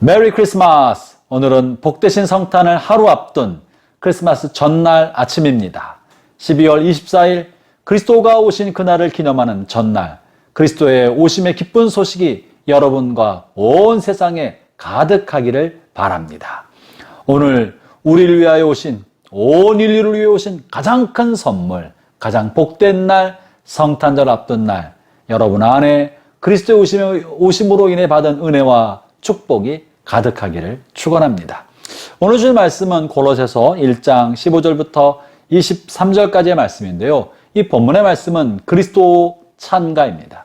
메리 크리스마스! 오늘은 복되신 성탄을 하루 앞둔 크리스마스 전날 아침입니다. 12월 24일 그리스도가 오신 그날을 기념하는 전날, 그리스도의 오심의 기쁜 소식이 여러분과 온 세상에 가득하기를 바랍니다. 오늘 우리를 위하여 오신, 온 인류를 위해 오신 가장 큰 선물, 가장 복된 날, 성탄절 앞둔 날, 여러분 안에 그리스도의 오심으로 인해 받은 은혜와 축복이 가득하기를 축원합니다. 오늘 주신 말씀은 골로새서 1장 15절부터 23절까지의 말씀인데요. 이 본문의 말씀은 그리스도 찬가입니다.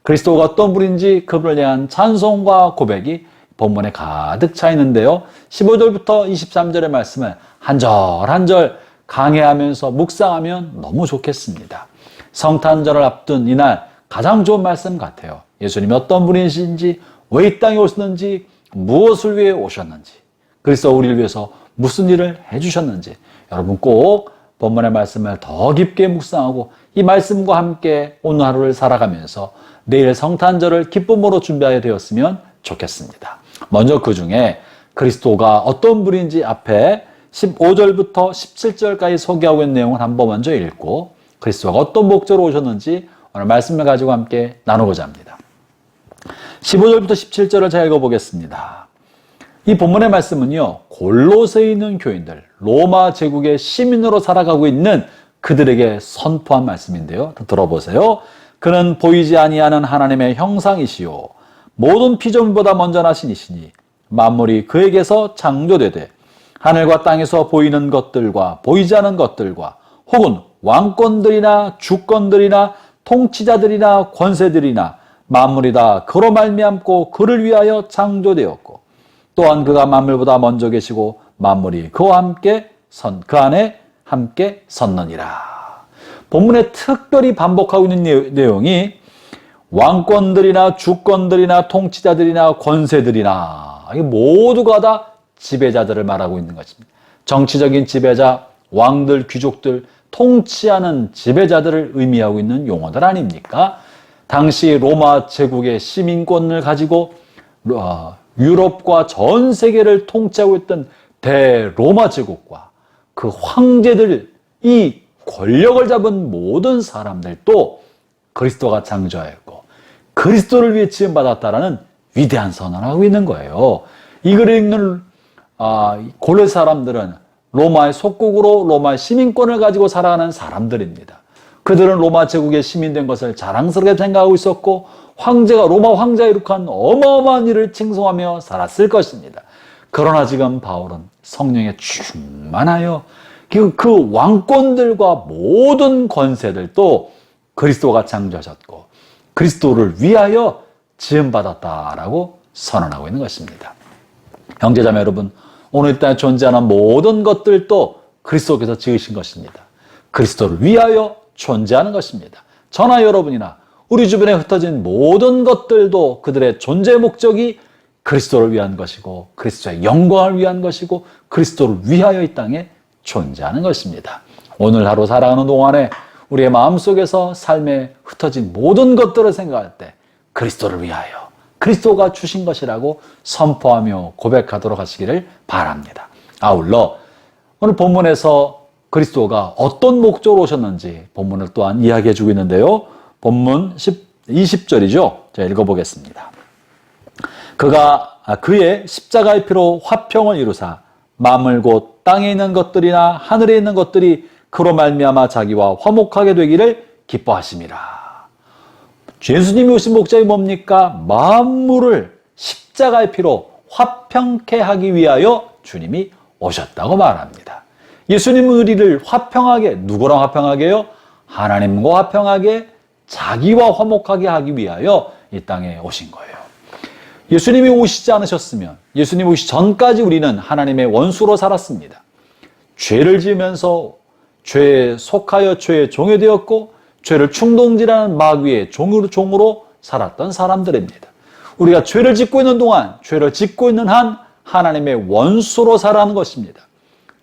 그리스도가 어떤 분인지 그분을 대한 찬송과 고백이 본문에 가득 차 있는데요. 15절부터 23절의 말씀을 한 절 한 절 강해하면서 묵상하면 너무 좋겠습니다. 성탄절을 앞둔 이날 가장 좋은 말씀 같아요. 예수님이 어떤 분이신지, 왜 이 땅에 오셨는지, 무엇을 위해 오셨는지, 그리스도 우리를 위해서 무슨 일을 해주셨는지, 여러분 꼭 본문의 말씀을 더 깊게 묵상하고 이 말씀과 함께 오늘 하루를 살아가면서 내일 성탄절을 기쁨으로 준비하게 되었으면 좋겠습니다. 먼저 그 중에 그리스도가 어떤 분인지 앞에 15절부터 17절까지 소개하고 있는 내용을 한번 먼저 읽고 그리스도가 어떤 목적으로 오셨는지 오늘 말씀을 가지고 함께 나누고자 합니다. 15절부터 17절을 제가 읽어보겠습니다. 이 본문의 말씀은요, 골로새에 있는 교인들, 로마 제국의 시민으로 살아가고 있는 그들에게 선포한 말씀인데요. 들어보세요. 그는 보이지 아니하는 하나님의 형상이시요 모든 피조물보다 먼저 나신 이시니 만물이 그에게서 창조되되 하늘과 땅에서 보이는 것들과 보이지 않는 것들과 혹은 왕권들이나 주권들이나 통치자들이나 권세들이나 만물이 다 그로 말미암고 그를 위하여 창조되었고 또한 그가 만물보다 먼저 계시고 만물이 그와 함께 그 안에 함께 섰느니라. 본문에 특별히 반복하고 있는 내용이 왕권들이나 주권들이나 통치자들이나 권세들이나 이 모두가 다 지배자들을 말하고 있는 것입니다. 정치적인 지배자, 왕들, 귀족들, 통치하는 지배자들을 의미하고 있는 용어들 아닙니까? 당시 로마 제국의 시민권을 가지고 유럽과 전 세계를 통치하고 있던 대로마 제국과 그 황제들, 이 권력을 잡은 모든 사람들도 그리스도가 창조하였고 그리스도를 위해 지음받았다라는 위대한 선언을 하고 있는 거예요. 이 글을 읽는 골로새 사람들은 로마의 속국으로 로마의 시민권을 가지고 살아가는 사람들입니다. 그들은 로마 제국의 시민된 것을 자랑스럽게 생각하고 있었고 로마 황제가 이룩한 어마어마한 일을 칭송하며 살았을 것입니다. 그러나 지금 바울은 성령에 충만하여 그 왕권들과 모든 권세들도 그리스도가 창조하셨고 그리스도를 위하여 지음받았다라고 선언하고 있는 것입니다. 형제자매 여러분, 오늘 이 땅에 존재하는 모든 것들도 그리스도께서 지으신 것입니다. 그리스도를 위하여 존재하는 것입니다. 저나 여러분이나 우리 주변에 흩어진 모든 것들도 그들의 존재 목적이 그리스도를 위한 것이고 그리스도의 영광을 위한 것이고 그리스도를 위하여 이 땅에 존재하는 것입니다. 오늘 하루 살아가는 동안에 우리의 마음속에서 삶에 흩어진 모든 것들을 생각할 때 그리스도를 위하여 그리스도가 주신 것이라고 선포하며 고백하도록 하시기를 바랍니다. 아울러 오늘 본문에서 그리스도가 어떤 목적으로 오셨는지 본문을 또한 이야기해 주고 있는데요. 본문 20절이죠. 제가 읽어보겠습니다. 그의 십자가의 피로 화평을 이루사 만물 곧 땅에 있는 것들이나 하늘에 있는 것들이 그로 말미암아 자기와 화목하게 되기를 기뻐하심이라. 예수님이 오신 목적이 뭡니까? 만물을 십자가의 피로 화평케 하기 위하여 주님이 오셨다고 말합니다. 예수님은 우리를 화평하게, 누구랑 화평하게요? 하나님과 화평하게, 자기와 화목하게 하기 위하여 이 땅에 오신 거예요. 예수님이 오시지 않으셨으면, 예수님 오시기 전까지 우리는 하나님의 원수로 살았습니다. 죄를 지으면서 죄에 속하여 죄의 종이 되었고 죄를 충동질하는 마귀의 종으로 살았던 사람들입니다. 우리가 죄를 짓고 있는 동안, 죄를 짓고 있는 한 하나님의 원수로 살아가는 것입니다.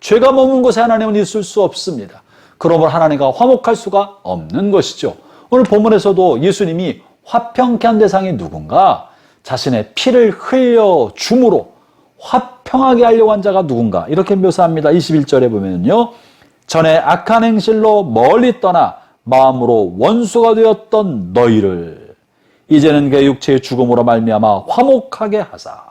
죄가 머문 곳에 하나님은 있을 수 없습니다. 그러므로 하나님과 화목할 수가 없는 것이죠. 오늘 본문에서도 예수님이 화평케 한 대상이 누군가? 자신의 피를 흘려 줌으로 화평하게 하려고 한 자가 누군가? 이렇게 묘사합니다. 21절에 보면요. 전에 악한 행실로 멀리 떠나 마음으로 원수가 되었던 너희를 이제는 그 육체의 죽음으로 말미암아 화목하게 하사.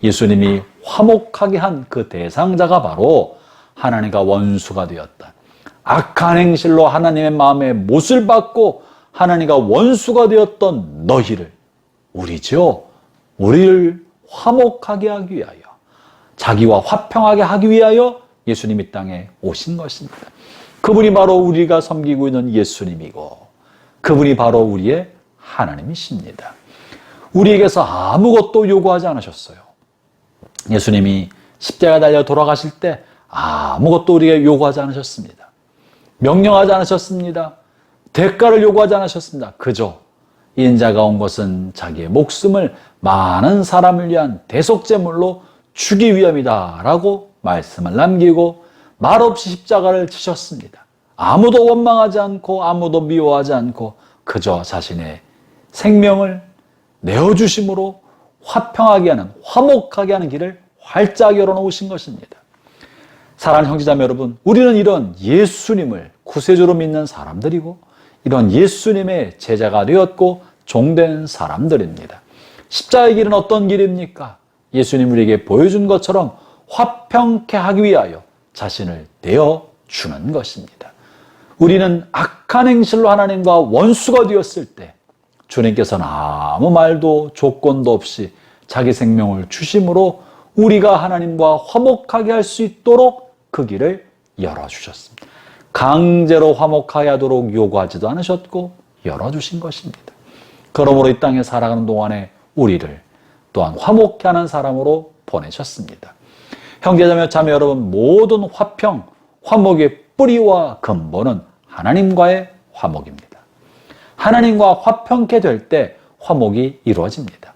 예수님이 화목하게 한 그 대상자가 바로 하나님과 원수가 되었다. 악한 행실로 하나님의 마음에 못을 받고 하나님과 원수가 되었던 너희를, 우리죠. 우리를 화목하게 하기 위하여, 자기와 화평하게 하기 위하여 예수님이 이 땅에 오신 것입니다. 그분이 바로 우리가 섬기고 있는 예수님이고 그분이 바로 우리의 하나님이십니다. 우리에게서 아무것도 요구하지 않으셨어요. 예수님이 십자가 달려 돌아가실 때 아무것도 우리에게 요구하지 않으셨습니다. 명령하지 않으셨습니다. 대가를 요구하지 않으셨습니다. 그저 인자가 온 것은 자기의 목숨을 많은 사람을 위한 대속제물로 주기 위함이다 라고 말씀을 남기고 말없이 십자가를 지셨습니다. 아무도 원망하지 않고 아무도 미워하지 않고 그저 자신의 생명을 내어주심으로 화평하게 하는, 화목하게 하는 길을 활짝 열어놓으신 것입니다. 사랑하는 형제자매 여러분, 우리는 이런 예수님을 구세주로 믿는 사람들이고 이런 예수님의 제자가 되었고 종된 사람들입니다. 십자가의 길은 어떤 길입니까? 예수님 우리에게 보여준 것처럼 화평케 하기 위하여 자신을 내어주는 것입니다. 우리는 악한 행실로 하나님과 원수가 되었을 때 주님께서는 아무 말도 조건도 없이 자기 생명을 주심으로 우리가 하나님과 화목하게 할 수 있도록 그 길을 열어주셨습니다. 강제로 화목하게 하도록 요구하지도 않으셨고 열어주신 것입니다. 그러므로 이 땅에 살아가는 동안에 우리를 또한 화목케 하는 사람으로 보내셨습니다. 형제자매 자매 여러분, 모든 화평, 화목의 뿌리와 근본은 하나님과의 화목입니다. 하나님과 화평케 될 때 화목이 이루어집니다.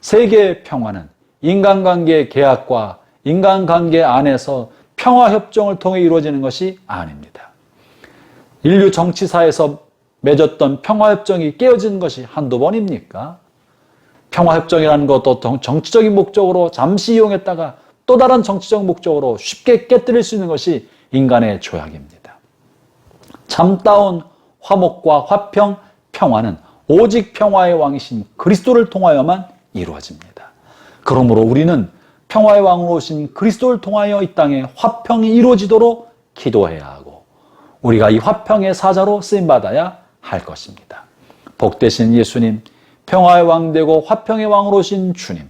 세계의 평화는 인간관계의 계약과 인간관계 안에서 평화협정을 통해 이루어지는 것이 아닙니다. 인류 정치사에서 맺었던 평화협정이 깨어진 것이 한두 번입니까? 평화협정이라는 것도 정치적인 목적으로 잠시 이용했다가 또 다른 정치적 목적으로 쉽게 깨뜨릴 수 있는 것이 인간의 조약입니다. 참다운 화목과 화평, 평화는 오직 평화의 왕이신 그리스도를 통하여만 이루어집니다. 그러므로 우리는 평화의 왕으로 오신 그리스도를 통하여 이 땅에 화평이 이루어지도록 기도해야 하고 우리가 이 화평의 사자로 쓰임받아야 할 것입니다. 복되신 예수님, 평화의 왕 되고 화평의 왕으로 오신 주님,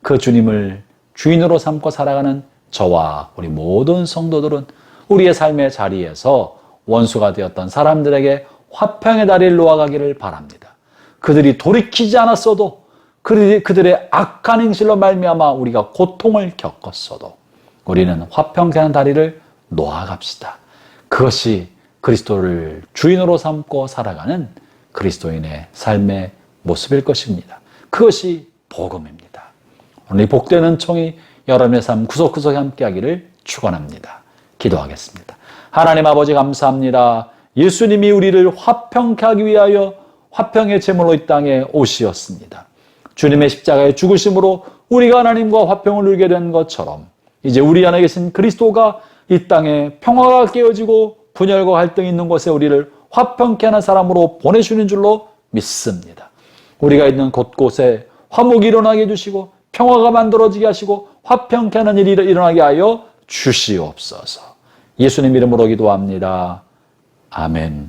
그 주님을 주인으로 삼고 살아가는 저와 우리 모든 성도들은 우리의 삶의 자리에서 원수가 되었던 사람들에게 화평의 다리를 놓아가기를 바랍니다. 그들이 돌이키지 않았어도 그들의 악한 행실로 말미암아 우리가 고통을 겪었어도 우리는 화평케 하는 다리를 놓아갑시다. 그것이 그리스도를 주인으로 삼고 살아가는 그리스도인의 삶의 모습일 것입니다. 그것이 복음입니다. 오늘 이 복된 은총이 여러분의 삶 구석구석에 함께하기를 축원합니다. 기도하겠습니다. 하나님 아버지 감사합니다. 예수님이 우리를 화평케 하기 위하여 화평의 제물로 이 땅에 오시었습니다. 주님의 십자가의 죽으심으로 우리가 하나님과 화평을 누리게 된 것처럼 이제 우리 안에 계신 그리스도가 이 땅에 평화가 깨어지고 분열과 갈등이 있는 곳에 우리를 화평케 하는 사람으로 보내주는 줄로 믿습니다. 우리가 있는 곳곳에 화목이 일어나게 해주시고 평화가 만들어지게 하시고 화평케 하는 일이 일어나게 하여 주시옵소서. 예수님 이름으로 기도합니다. 아멘.